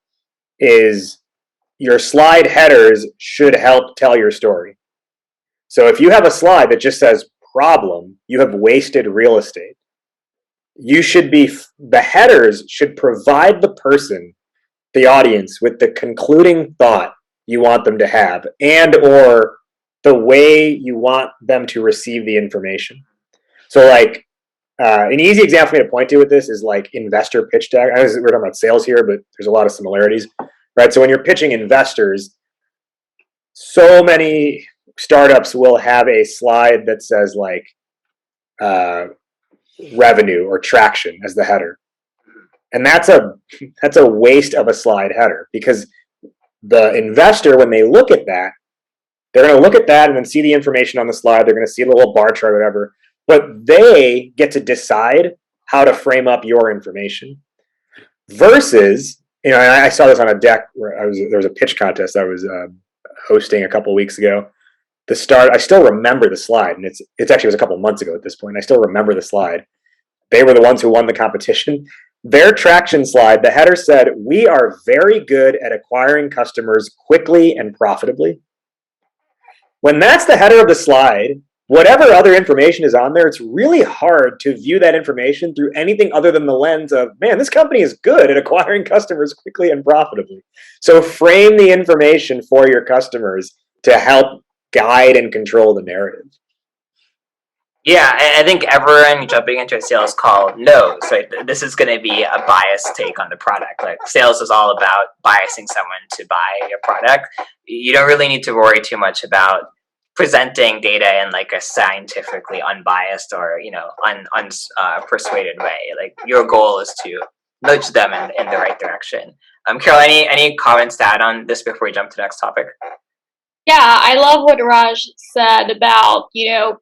S3: is your slide headers should help tell your story. So if you have a slide that just says problem, you have wasted real estate. The headers should provide the person, the audience, with the concluding thought you want them to have and or the way you want them to receive the information. So like an easy example for me to point to with this is like investor pitch deck. I know we're talking about sales here, but there's a lot of similarities, right? So when you're pitching investors, so many startups will have a slide that says like revenue or traction as the header, and that's a waste of a slide header, because the investor, when they look at that, they're going to look at that and then see the information on the slide. They're going to see a little bar chart or whatever, but they get to decide how to frame up your information. Versus, and I saw this on a deck where there was a pitch contest I was hosting a couple of weeks ago. I still remember the slide, and it actually was a couple of months ago at this point. I still remember the slide. They were the ones who won the competition. Their traction slide, the header said, "We are very good at acquiring customers quickly and profitably." When that's the header of the slide, whatever other information is on there, it's really hard to view that information through anything other than the lens of, man, this company is good at acquiring customers quickly and profitably. So frame the information for your customers to help guide and control the narrative.
S4: Yeah, I think everyone jumping into a sales call knows, right? This is going to be a biased take on the product. Like sales is all about biasing someone to buy your product. You don't really need to worry too much about presenting data in like a scientifically unbiased or unpersuaded way. Like your goal is to nudge them in the right direction. Carol, any comments to add on this before we jump to the next topic?
S2: Yeah, I love what Raj said about,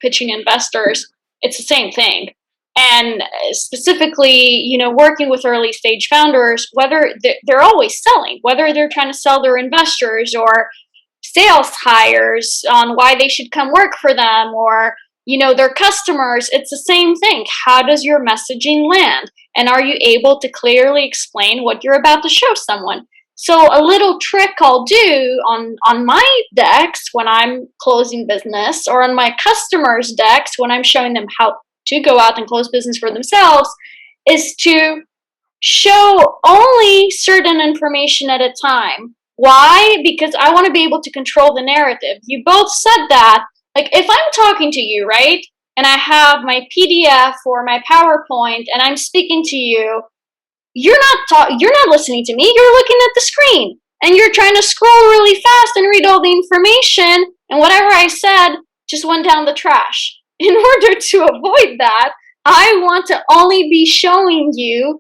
S2: pitching investors. It's the same thing. And specifically, working with early stage founders, whether they're always selling, whether they're trying to sell their investors or sales hires on why they should come work for them or, their customers, it's the same thing. How does your messaging land? And are you able to clearly explain what you're about to show someone? So a little trick I'll do on my decks when I'm closing business, or on my customers' decks when I'm showing them how to go out and close business for themselves, is to show only certain information at a time. Why? Because I want to be able to control the narrative. You both said that. Like if I'm talking to you, right, and I have my PDF or my PowerPoint and I'm speaking to you, you're not listening to me. You're looking at the screen and you're trying to scroll really fast and read all the information, and whatever I said just went down the trash. In order to avoid that, I want to only be showing you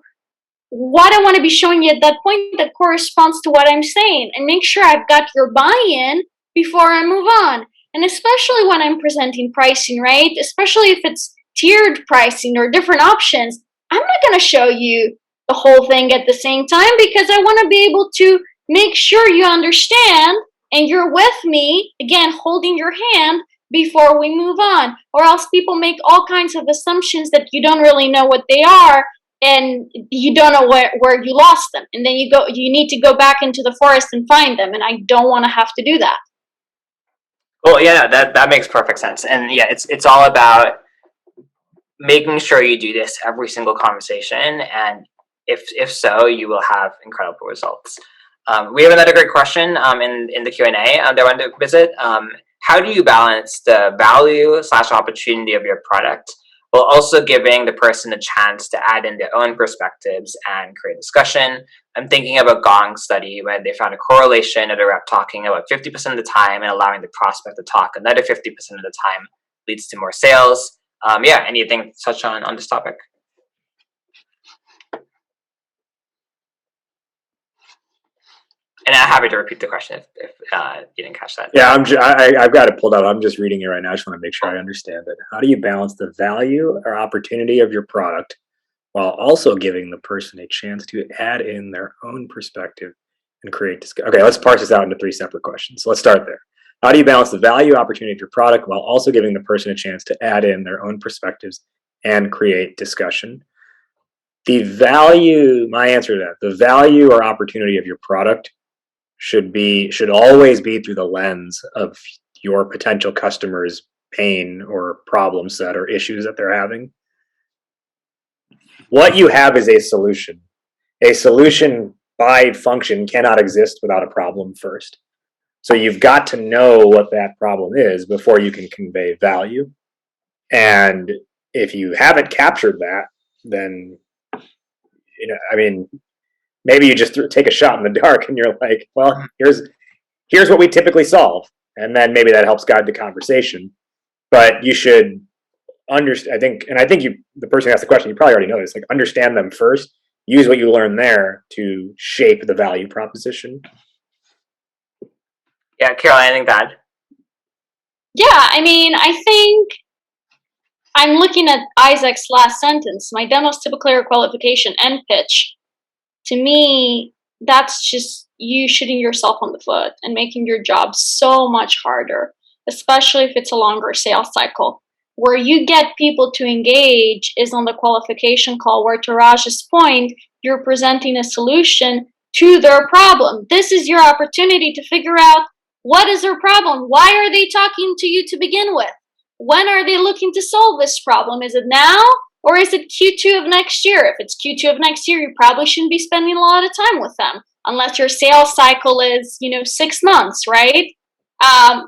S2: what I want to be showing you at that point that corresponds to what I'm saying, and make sure I've got your buy-in before I move on. And especially when I'm presenting pricing, right? Especially if it's tiered pricing or different options, I'm not going to show you the whole thing at the same time, because I want to be able to make sure you understand and you're with me, again, holding your hand before we move on. Or else people make all kinds of assumptions that you don't really know what they are, and you don't know where you lost them. And then you need to go back into the forest and find them. And I don't want to have to do that.
S4: Well, yeah, that makes perfect sense. And yeah, it's all about making sure you do this every single conversation, and if so, you will have incredible results. We have another great question in the Q&A that I wanted to visit. How do you balance the value/opportunity of your product while also giving the person a chance to add in their own perspectives and create discussion? I'm thinking of a Gong study where they found a correlation of the rep talking about 50% of the time and allowing the prospect to talk another 50% of the time leads to more sales. Yeah, anything to touch on this topic? And I'm happy to repeat the question if you didn't catch that.
S3: Yeah, I've got it pulled up. I'm just reading it right now. I just want to make sure I understand it. How do you balance the value or opportunity of your product while also giving the person a chance to add in their own perspective and create discussion? Okay, let's parse this out into 3 separate questions. So let's start there. How do you balance the value opportunity of your product while also giving the person a chance to add in their own perspectives and create discussion? The value, my answer to that, the value or opportunity of your product should always be through the lens of your potential customers' pain or problem set or issues that they're having. What you have is a solution. A solution by function cannot exist without a problem first. So you've got to know what that problem is before you can convey value. And if you haven't captured that, then, maybe you just take a shot in the dark and you're like, well, here's what we typically solve. And then maybe that helps guide the conversation. But you should understand, I think the person who asked the question, you probably already know this, like understand them first, use what you learn there to shape the value proposition.
S4: Yeah, Carol, anything to add?
S2: Yeah, I think I'm looking at Isaac's last sentence. My demos typically are qualification and pitch. To me, that's just you shooting yourself on the foot and making your job so much harder, especially if it's a longer sales cycle. Where you get people to engage is on the qualification call, where, to Raj's point, you're presenting a solution to their problem. This is your opportunity to figure out what is their problem. Why are they talking to you to begin with? When are they looking to solve this problem? Is it now? Or is it Q2 of next year? If it's Q2 of next year, you probably shouldn't be spending a lot of time with them, unless your sales cycle is, 6 months, right? How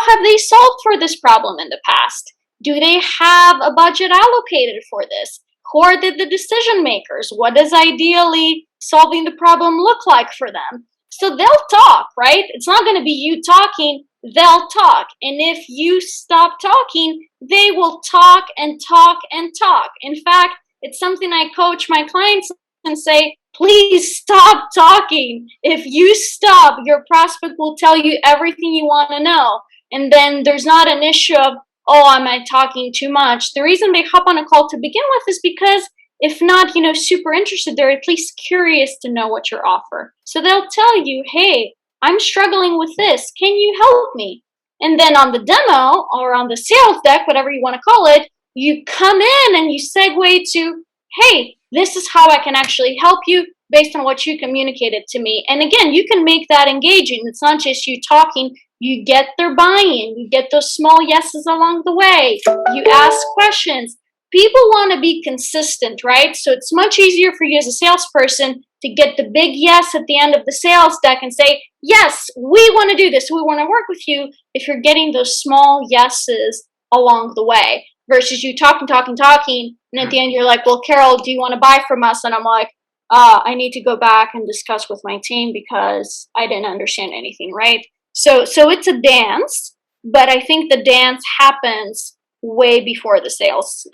S2: have they solved for this problem in the past? Do they have a budget allocated for this? Who are the decision makers? What does ideally solving the problem look like for them? So they'll talk, right? It's not going to be you talking. They'll talk. And if you stop talking, they will talk and talk and talk. In fact, it's something I coach my clients and say, please stop talking. If you stop, your prospect will tell you everything you want to know. And then there's not an issue of, oh, am I talking too much? The reason they hop on a call to begin with is because if not, super interested, they're at least curious to know what your offer. So they'll tell you, hey, I'm struggling with this. Can you help me? And then on the demo or on the sales deck, whatever you want to call it, you come in and you segue to, hey, this is how I can actually help you based on what you communicated to me. And again, you can make that engaging. It's not just you talking. You get their buy-in. You get those small yeses along the way. You ask questions. People want to be consistent, right? So it's much easier for you as a salesperson to get the big yes at the end of the sales deck and say, yes, we want to do this. We want to work with you, if you're getting those small yeses along the way versus you talking, and at the end you're like, well, Carol, do you want to buy from us? And I'm like, I need to go back and discuss with my team because I didn't understand anything, right? So it's a dance, but I think the dance happens way before the sales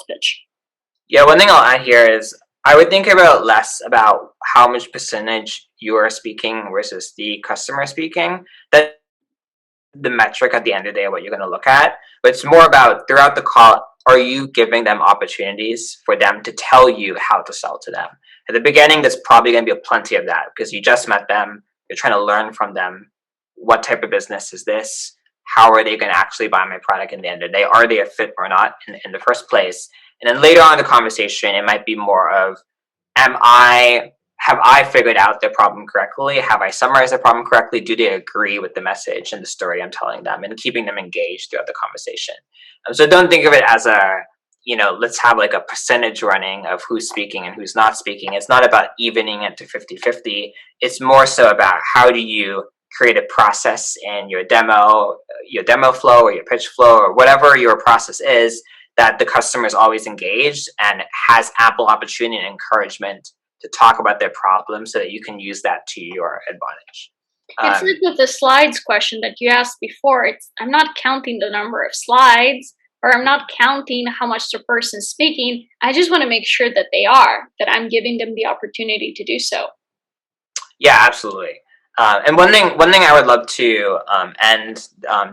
S2: pitch.
S4: Yeah, one thing I'll add here is I would think about less about how much percentage you are speaking versus the customer speaking. That the metric at the end of the day, what you're going to look at, but it's more about throughout the call, are you giving them opportunities for them to tell you how to sell to them? At the beginning, there's probably going to be plenty of that because you just met them. You're trying to learn from them. What type of business is this? How are they going to actually buy my product in the end of the day? Are they a fit or not in the first place? And then later on in the conversation, it might be more of, have I figured out their problem correctly? Have I summarized their problem correctly? Do they agree with the message and the story I'm telling them, and keeping them engaged throughout the conversation? So don't think of it as let's have like a percentage running of who's speaking and who's not speaking. It's not about evening it to 50-50. It's more so about how do you create a process in your demo flow or your pitch flow or whatever your process is, that the customer is always engaged and has ample opportunity and encouragement to talk about their problem so that you can use that to your advantage.
S2: It's like with the slides question that you asked before. I'm not counting the number of slides, or I'm not counting how much the person's speaking. I just want to make sure that that I'm giving them the opportunity to do so.
S4: Yeah, absolutely. And one thing I would love to end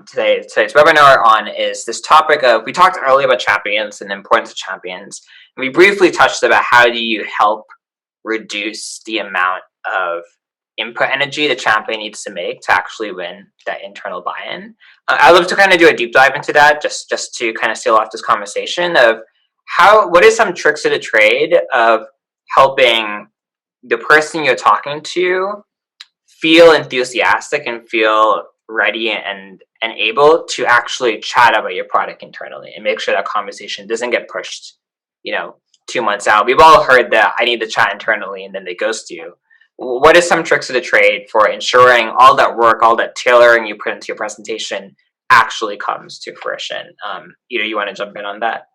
S4: today's webinar on is this topic of, we talked earlier about champions and the importance of champions. And we briefly touched about how do you help reduce the amount of input energy the champion needs to make to actually win that internal buy-in. I'd love to kind of do a deep dive into that, just to kind of seal off this conversation of what is some tricks of the trade of helping the person you're talking to feel enthusiastic and feel ready and able to actually chat about your product internally and make sure that conversation doesn't get pushed, 2 months out. We've all heard that I need to chat internally and then they ghost you. What is some tricks of the trade for ensuring all that work, all that tailoring you put into your presentation actually comes to fruition? You want to jump in on that?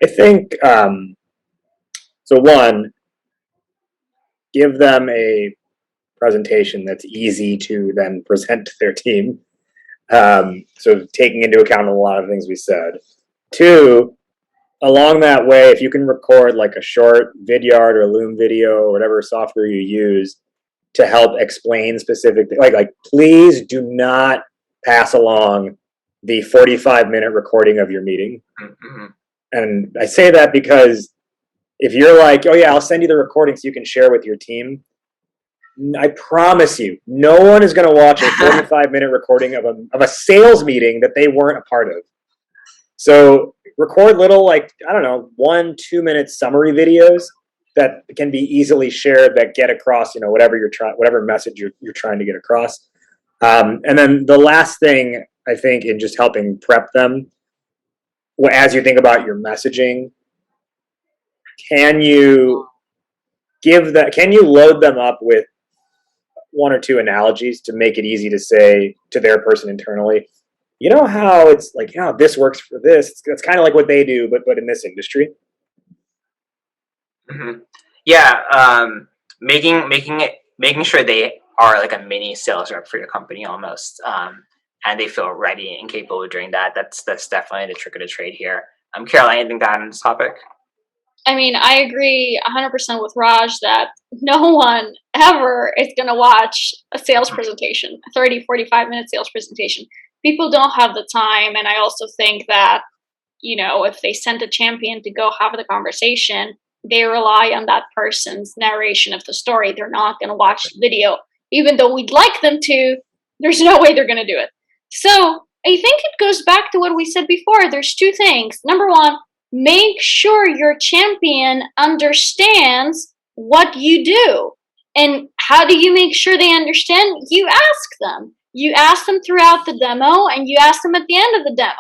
S3: I think, so one, give them a presentation that's easy to then present to their team. So taking into account a lot of things we said. Two, along that way, if you can record like a short Vidyard or Loom video or whatever software you use to help explain specific, like please do not pass along the 45-minute recording of your meeting. Mm-hmm. And I say that because if you're like, oh yeah, I'll send you the recording so you can share with your team, I promise you, no one is going to watch a 45-minute recording of a sales meeting that they weren't a part of. So record little, 1-2 minute summary videos that can be easily shared, that get across, whatever message you're trying to get across. And then the last thing, I think, in just helping prep them, as you think about your messaging, can you load them up with 1 or 2 analogies to make it easy to say to their person internally, you know how it's like, this works for this. It's kind of like what they do, but in this industry.
S4: Mm-hmm. Yeah, making sure they are like a mini sales rep for your company almost, and they feel ready and capable of doing that. That's definitely the trick of the trade here. Carol, anything to add on this topic?
S2: I mean, I agree 100% with Raj that no one ever is going to watch a sales presentation, a 30, 45-minute sales presentation. People don't have the time. And I also think that, if they send a champion to go have the conversation, they rely on that person's narration of the story. They're not going to watch the video. Even though we'd like them to, there's no way they're going to do it. So I think it goes back to what we said before. There's 2 things. Number 1, make sure your champion understands what you do. And how do you make sure they understand? You ask them. You ask them throughout the demo, and you ask them at the end of the demo.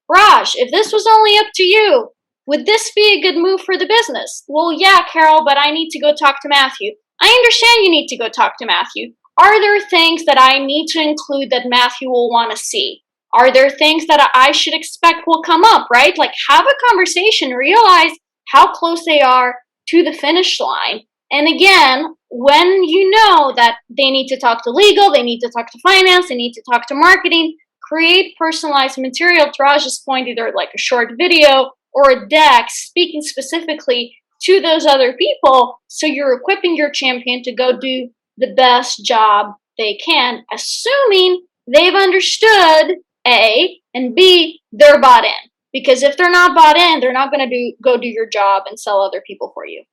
S2: Raj, if this was only up to you, would this be a good move for the business? Well, yeah, Carol, but I need to go talk to Matthew. I understand you need to go talk to Matthew. Are there things that I need to include that Matthew will want to see? Are there things that I should expect will come up, right? Like, have a conversation, realize how close they are, to the finish line. And again, when you know that they need to talk to legal, they need to talk to finance, they need to talk to marketing, create personalized material to Raj's point, either like a short video or a deck speaking specifically to those other people, so you're equipping your champion to go do the best job they can, assuming they've understood A, and B, they're bought in. Because if they're not bought in, they're not going to go do your job and sell other people for you.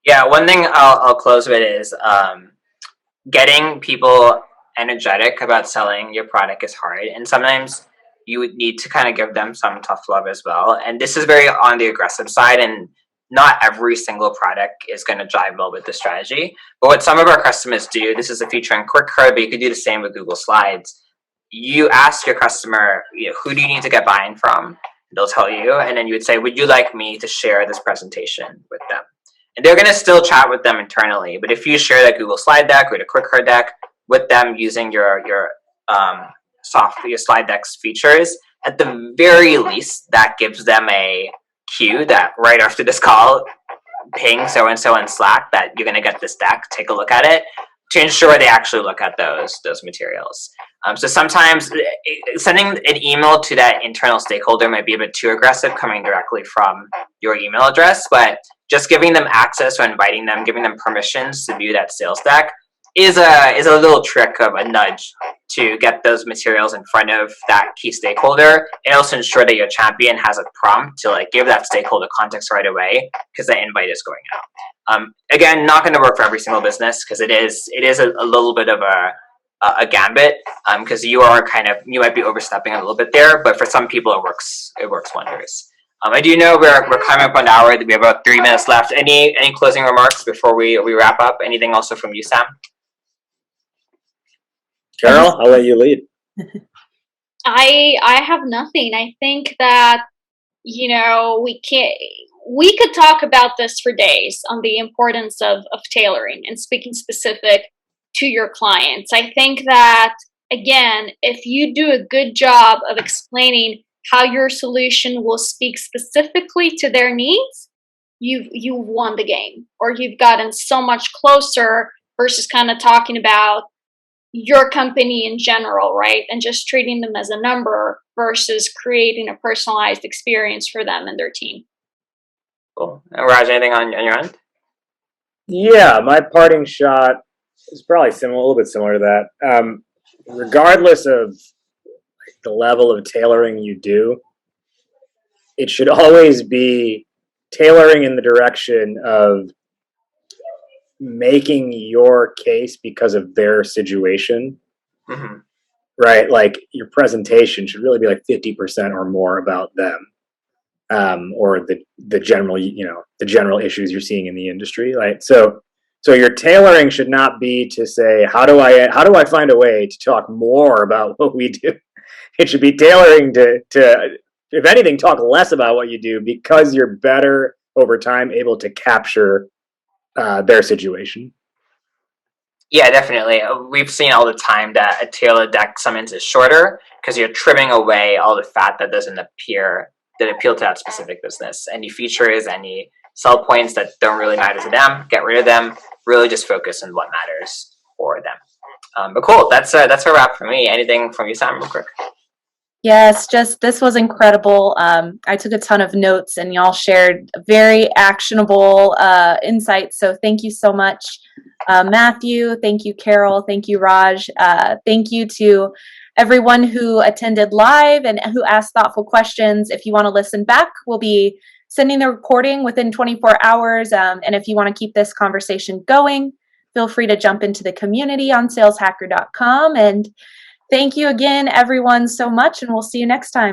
S4: Yeah, one thing I'll close with is getting people energetic about selling your product is hard, and sometimes you would need to kind of give them some tough love as well. And this is very on the aggressive side, and not every single product is going to jive well with the strategy. But what some of our customers do, this is a feature in Quick Card, but you could do the same with Google Slides. You ask your customer, who do you need to get buy-in from? They'll tell you, and then you would say, would you like me to share this presentation with them? And they're going to still chat with them internally. But if you share that Google slide deck or the Quick Card deck with them using your slide deck's features, at the very least, that gives them a cue that right after this call, ping so-and-so in Slack that you're going to get this deck, take a look at it, to ensure they actually look at those materials. So sometimes sending an email to that internal stakeholder might be a bit too aggressive coming directly from your email address, but just giving them access or inviting them, giving them permissions to view that sales deck is a little trick of a nudge to get those materials in front of that key stakeholder, and also ensure that your champion has a prompt to like give that stakeholder context right away because the invite is going out. Again, not going to work for every single business because it is a little bit of a gambit because you might be overstepping a little bit there, but for some people it works wonders. I do know we're coming up on an hour. We have about 3 minutes left. Any closing remarks before we wrap up? Anything also from you, Sam?
S3: Carol, I'll let you lead.
S2: I have nothing. I think that we could talk about this for days on the importance of tailoring and speaking specific to your clients. I think that, again, if you do a good job of explaining how your solution will speak specifically to their needs, you've won the game, or you've gotten so much closer versus kind of talking about your company in general, right? And just treating them as a number versus creating a personalized experience for them and their team.
S4: Cool. Raj, anything on your end?
S3: Yeah, my parting shot is probably a little bit similar to that. Regardless of the level of tailoring you do, it should always be tailoring in the direction of making your case because of their situation.
S4: Mm-hmm.
S3: Right? Like your presentation should really be like 50% or more about them, or the general issues you're seeing in the industry. Right? So your tailoring should not be to say, how do I find a way to talk more about what we do? It should be tailoring to if anything, talk less about what you do because you're better over time able to capture their situation.
S4: Yeah, definitely. We've seen all the time that a tailored deck sometimes is shorter because you're trimming away all the fat that doesn't appeal to that specific business. Any features, any sell points that don't really matter to them, get rid of them. Really just focus on what matters for them. But cool, that's a wrap for me. Anything from you, Sam, real quick?
S1: Yes, this was incredible. I took a ton of notes and y'all shared very actionable insights. So thank you so much, Matthew. Thank you, Carol. Thank you, Raj. Thank you to everyone who attended live and who asked thoughtful questions. If you want to listen back, we'll be sending the recording within 24 hours. And if you want to keep this conversation going, feel free to jump into the community on saleshacker.com. And thank you again, everyone, so much, and we'll see you next time.